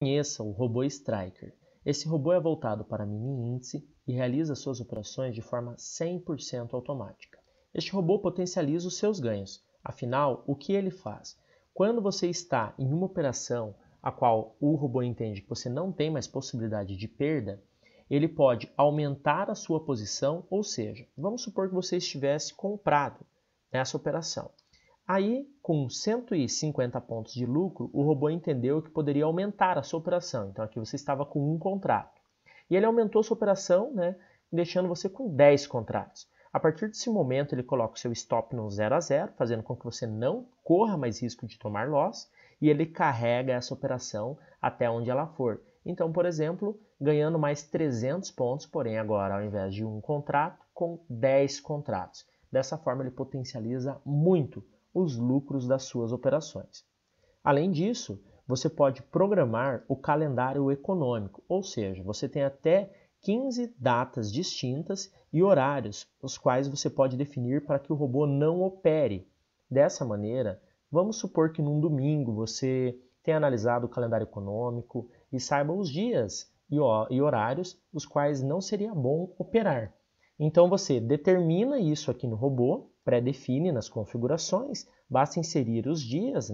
Conheça o robô Striker. Esse robô é voltado para mini índice e realiza suas operações de forma 100% automática. Este robô potencializa os seus ganhos. Afinal, o que ele faz? Quando você está em uma operação a qual o robô entende que você não tem mais possibilidade de perda, ele pode aumentar a sua posição, ou seja, vamos supor que você estivesse comprado nessa operação. Aí, com 150 pontos de lucro, o robô entendeu que poderia aumentar a sua operação. Então, aqui você estava com um contrato. E ele aumentou a sua operação, deixando você com 10 contratos. A partir desse momento, ele coloca o seu stop no 0 a 0, fazendo com que você não corra mais risco de tomar loss, e ele carrega essa operação até onde ela for. Então, por exemplo, ganhando mais 300 pontos, porém agora, ao invés de um contrato, com 10 contratos. Dessa forma, ele potencializa muito os lucros das suas operações. Além disso, você pode programar o calendário econômico, ou seja, você tem até 15 datas distintas e horários, os quais você pode definir para que o robô não opere. Dessa maneira, vamos supor que num domingo você tenha analisado o calendário econômico e saiba os dias e horários os quais não seria bom operar. Então você determina isso aqui no robô, pré-define nas configurações, basta inserir os dias,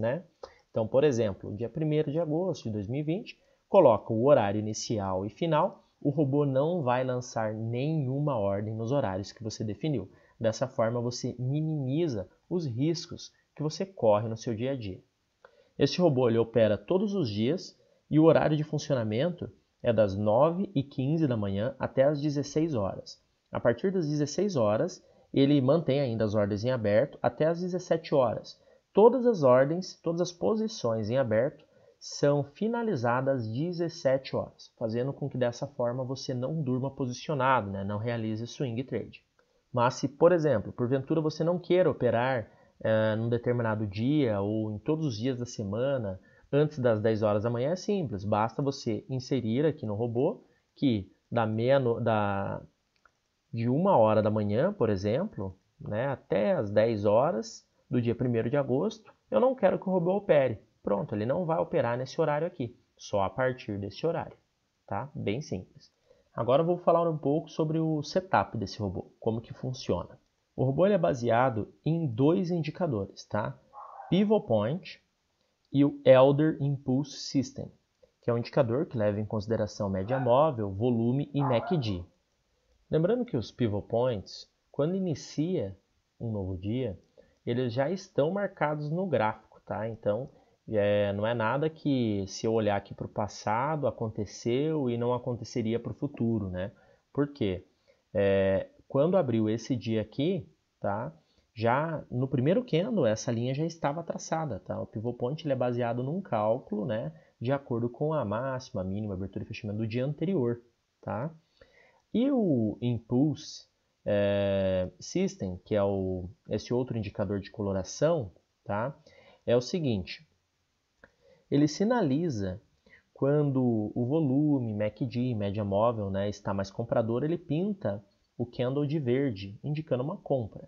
Então, por exemplo, dia 1º de agosto de 2020, coloca o horário inicial e final, o robô não vai lançar nenhuma ordem nos horários que você definiu. Dessa forma, você minimiza os riscos que você corre no seu dia a dia. Este robô ele opera todos os dias e o horário de funcionamento é das 9h15 da manhã até as 16 horas. A partir das 16 horas, ele mantém ainda as ordens em aberto até as 17 horas. Todas as ordens, todas as posições em aberto são finalizadas às 17 horas, fazendo com que dessa forma você não durma posicionado, não realize swing trade. Mas se, por exemplo, porventura você não queira operar num determinado dia ou em todos os dias da semana, antes das 10 horas da manhã, é simples. Basta você inserir aqui no robô que de 1 hora da manhã, por exemplo, até as 10 horas do dia 1º de agosto, eu não quero que o robô opere. Pronto, ele não vai operar nesse horário aqui, só a partir desse horário, tá? Bem simples. Agora eu vou falar um pouco sobre o setup desse robô, como que funciona. O robô ele é baseado em 2 indicadores, tá? Pivot Point e o Elder Impulse System, que é um indicador que leva em consideração média móvel, volume e MACD. Lembrando que os Pivot Points, quando inicia um novo dia, eles já estão marcados no gráfico, tá? Então, não é nada que, se eu olhar aqui para o passado, aconteceu e não aconteceria para o futuro, Por quê? Quando abriu esse dia aqui, tá? Já no primeiro candle, essa linha já estava traçada, tá? O Pivot Point ele é baseado num cálculo, de acordo com a máxima, mínima, abertura e fechamento do dia anterior, tá? E o Impulse System, que é esse outro indicador de coloração, tá? É o seguinte, ele sinaliza quando o volume, MACD, média móvel, está mais comprador, ele pinta o candle de verde, indicando uma compra.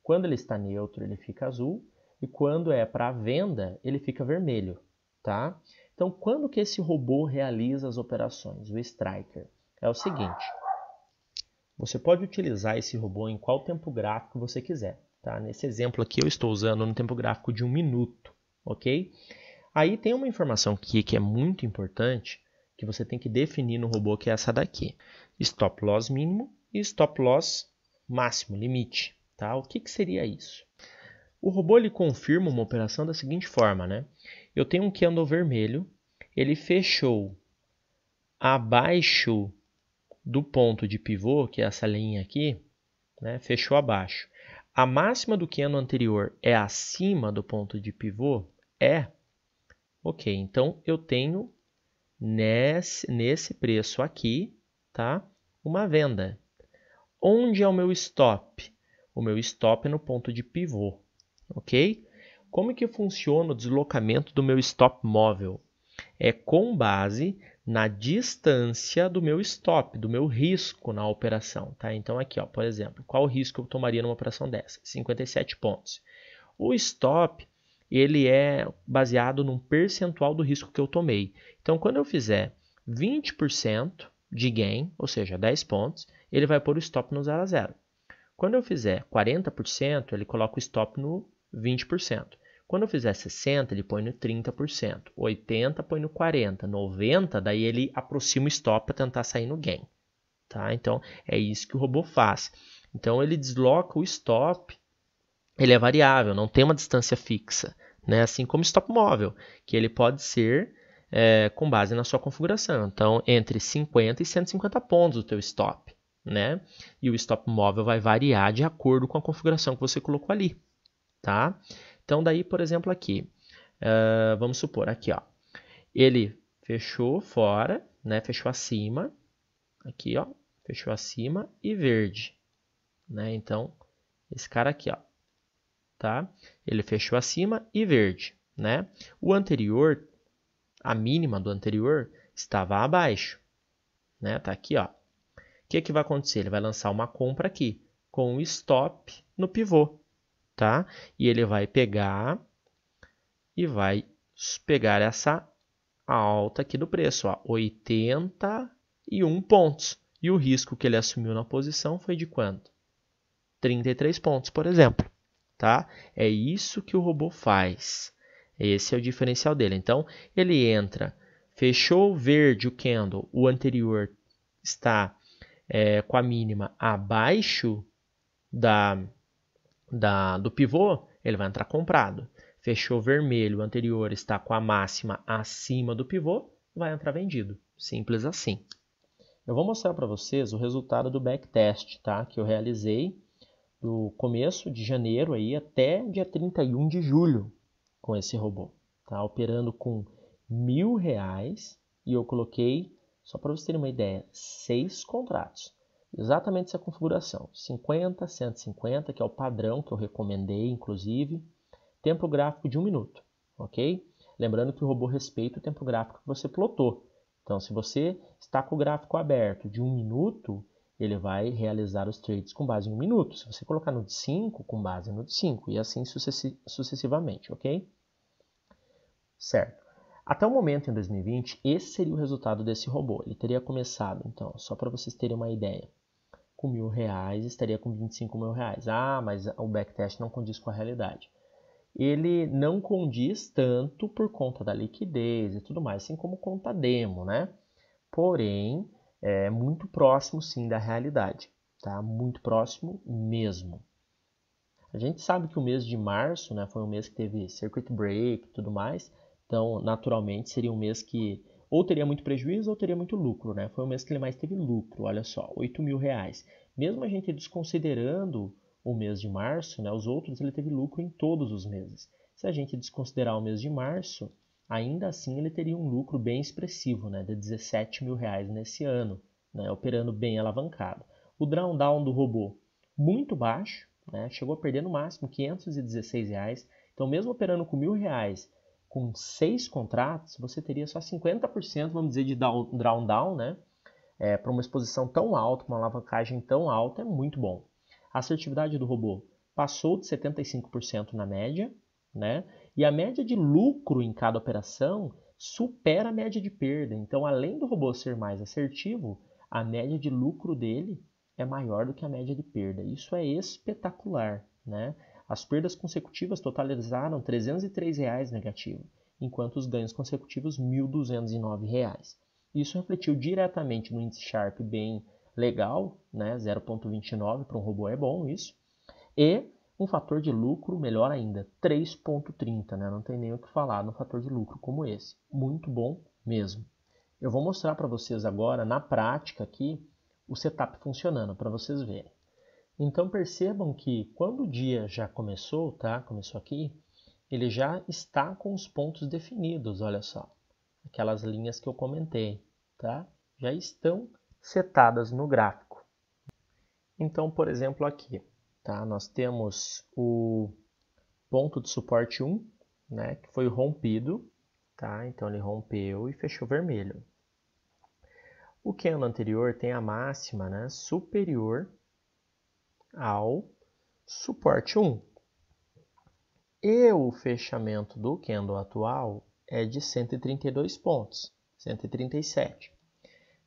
Quando ele está neutro, ele fica azul, e quando é para venda, ele fica vermelho, tá? Então, quando que esse robô realiza as operações, o Striker? É o seguinte, você pode utilizar esse robô em qual tempo gráfico você quiser, tá? Nesse exemplo aqui eu estou usando no tempo gráfico de 1 minuto, ok? Aí tem uma informação aqui que é muito importante, que você tem que definir no robô, que é essa daqui. Stop Loss mínimo e Stop Loss máximo, limite, tá? O que seria isso? O robô ele confirma uma operação da seguinte forma, Eu tenho um candle vermelho, ele fechou abaixo do ponto de pivô, que é essa linha aqui, fechou abaixo. A máxima do candle anterior é acima do ponto de pivô? É. Ok, então eu tenho nesse preço aqui, tá? Uma venda. Onde é o meu stop? O meu stop é no ponto de pivô, ok? Como que funciona o deslocamento do meu stop móvel? É com base na distância do meu stop, do meu risco na operação, tá? Então aqui, por exemplo, qual o risco eu tomaria numa operação dessa? 57 pontos. O stop ele é baseado num percentual do risco que eu tomei. Então, quando eu fizer 20% de gain, ou seja, 10 pontos, ele vai pôr o stop no 0 a 0. Quando eu fizer 40%, ele coloca o stop no 20%. Quando eu fizer 60%, ele põe no 30%. 80% põe no 40%. 90%, daí ele aproxima o stop para tentar sair no gain. Tá? Então, é isso que o robô faz. Então, ele desloca o stop, ele é variável, não tem uma distância fixa. Né? Assim como o stop móvel, que ele pode ser com base na sua configuração. Então, entre 50 e 150 pontos o teu stop. Né? E o stop móvel vai variar de acordo com a configuração que você colocou ali. Tá? Então, daí, por exemplo, aqui, vamos supor, aqui, ó, ele fechou fora, né? Fechou acima, aqui, ó, fechou acima e verde. Né? Então, esse cara aqui, ó, tá? Ele fechou acima e verde. Né? O anterior, a mínima do anterior, estava abaixo. Né? Tá aqui, ó. O que vai acontecer? Ele vai lançar uma compra aqui, com o stop no pivô, tá? E ele vai pegar essa alta aqui do preço, ó, 81 pontos. E o risco que ele assumiu na posição foi de quanto? 33 pontos, por exemplo, tá? É isso que o robô faz. Esse é o diferencial dele. Então, ele entra, fechou verde o candle, o anterior está com a mínima abaixo do pivô, ele vai entrar comprado. Fechou vermelho, o anterior está com a máxima acima do pivô, vai entrar vendido. Simples assim. Eu vou mostrar para vocês o resultado do backtest, tá? Que eu realizei do começo de janeiro aí até dia 31 de julho com esse robô. Tá? Operando com R$1.000 e eu coloquei, só para vocês terem uma ideia, 6 contratos. Exatamente essa configuração, 50, 150, que é o padrão que eu recomendei, inclusive. Tempo gráfico de 1 minuto, ok? Lembrando que o robô respeita o tempo gráfico que você plotou. Então, se você está com o gráfico aberto de 1 minuto, ele vai realizar os trades com base em 1 minuto. Se você colocar no de 5, com base no de 5, e assim sucessivamente, ok? Certo. Até o momento, em 2020, esse seria o resultado desse robô. Ele teria começado, então, só para vocês terem uma ideia, com R$1.000, estaria com R$25.000. Ah, mas o backtest não condiz com a realidade. Ele não condiz tanto por conta da liquidez e tudo mais, assim como conta demo, né? Porém, é muito próximo, sim, da realidade, tá? Muito próximo mesmo. A gente sabe que o mês de março, né, foi um mês que teve circuit break e tudo mais, então, naturalmente, seria um mês que ou teria muito prejuízo ou teria muito lucro, né? Foi o mês que ele mais teve lucro, olha só, R$8.000. Mesmo a gente desconsiderando o mês de março, né, os outros ele teve lucro em todos os meses. Se a gente desconsiderar o mês de março, ainda assim ele teria um lucro bem expressivo, né, de R$17.000 nesse ano, né, operando bem alavancado. O drawdown do robô, muito baixo, né, chegou a perder no máximo R$516. Então, mesmo operando com R$1.000, com 6 contratos, você teria só 50%, vamos dizer, de drawdown, né? Para uma exposição tão alta, com uma alavancagem tão alta, é muito bom. A assertividade do robô passou de 75% na média, né? E a média de lucro em cada operação supera a média de perda. Então, além do robô ser mais assertivo, a média de lucro dele é maior do que a média de perda. Isso é espetacular, né? As perdas consecutivas totalizaram R$303 negativo, enquanto os ganhos consecutivos R$1.209. Isso refletiu diretamente no índice Sharpe bem legal, né? 0,29 para um robô é bom isso. E um fator de lucro melhor ainda, 3,30, né? Não tem nem o que falar no fator de lucro como esse. Muito bom mesmo. Eu vou mostrar para vocês agora, na prática aqui, o setup funcionando, para vocês verem. Então percebam que quando o dia já começou, tá? Começou aqui, ele já está com os pontos definidos, olha só. Aquelas linhas que eu comentei, tá? Já estão setadas no gráfico. Então, por exemplo, aqui, tá? Nós temos o ponto de suporte 1, né? Que foi rompido, tá? Então ele rompeu e fechou vermelho. O candle anterior tem a máxima, né? Superior ao suporte 1. E o fechamento do candle atual é de 132 pontos, 137.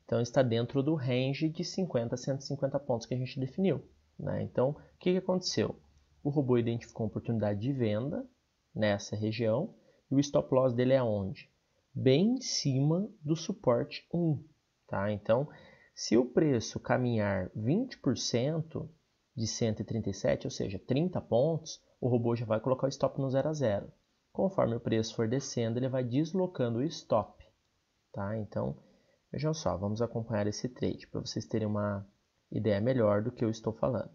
Então, está dentro do range de 50 a 150 pontos que a gente definiu, né? Então, o que aconteceu? O robô identificou uma oportunidade de venda nessa região e o stop loss dele é onde? Bem em cima do suporte 1. Tá? Então, se o preço caminhar 20% de 137, ou seja, 30 pontos, o robô já vai colocar o stop no 0 a 0. Conforme o preço for descendo, ele vai deslocando o stop. Tá? Então, vejam só, vamos acompanhar esse trade para vocês terem uma ideia melhor do que eu estou falando.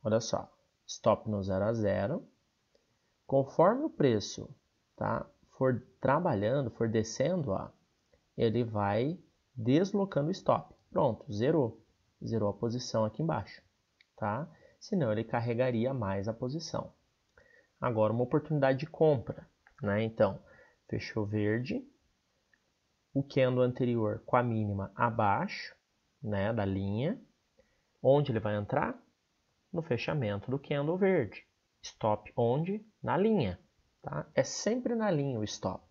Olha só, stop no 0 a 0. Conforme o preço, tá, for trabalhando, for descendo, ó, ele vai deslocando o stop. Pronto, zerou. Zerou a posição aqui embaixo. Tá? Senão ele carregaria mais a posição. Agora uma oportunidade de compra. Né? Então, fechou verde. O candle anterior com a mínima abaixo, né, da linha. Onde ele vai entrar? No fechamento do candle verde. Stop onde? Na linha. Tá? É sempre na linha o stop.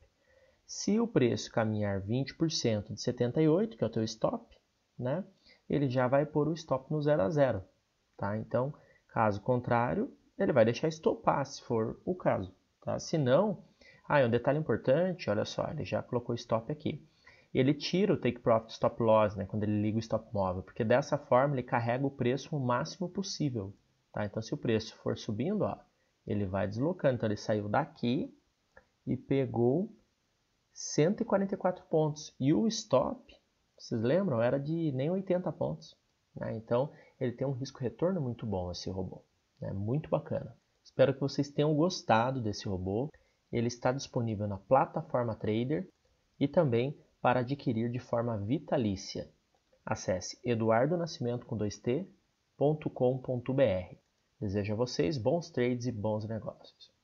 Se o preço caminhar 20% de 78, que é o teu stop, né, ele já vai pôr o stop no 0 a 0. Tá? Então, caso contrário, ele vai deixar estopar, se for o caso. Tá? Se não, um detalhe importante, olha só, ele já colocou stop aqui. Ele tira o take profit stop loss, né, quando ele liga o stop móvel, porque dessa forma ele carrega o preço o máximo possível. Tá? Então, se o preço for subindo, ó, ele vai deslocando. Então, ele saiu daqui e pegou 144 pontos. E o stop, vocês lembram, era de nem 80 pontos. Né? Então, ele tem um risco-retorno muito bom, esse robô. Né? Muito bacana. Espero que vocês tenham gostado desse robô. Ele está disponível na plataforma Trader e também para adquirir de forma vitalícia. Acesse eduardonascimento.com.br. Desejo a vocês bons trades e bons negócios.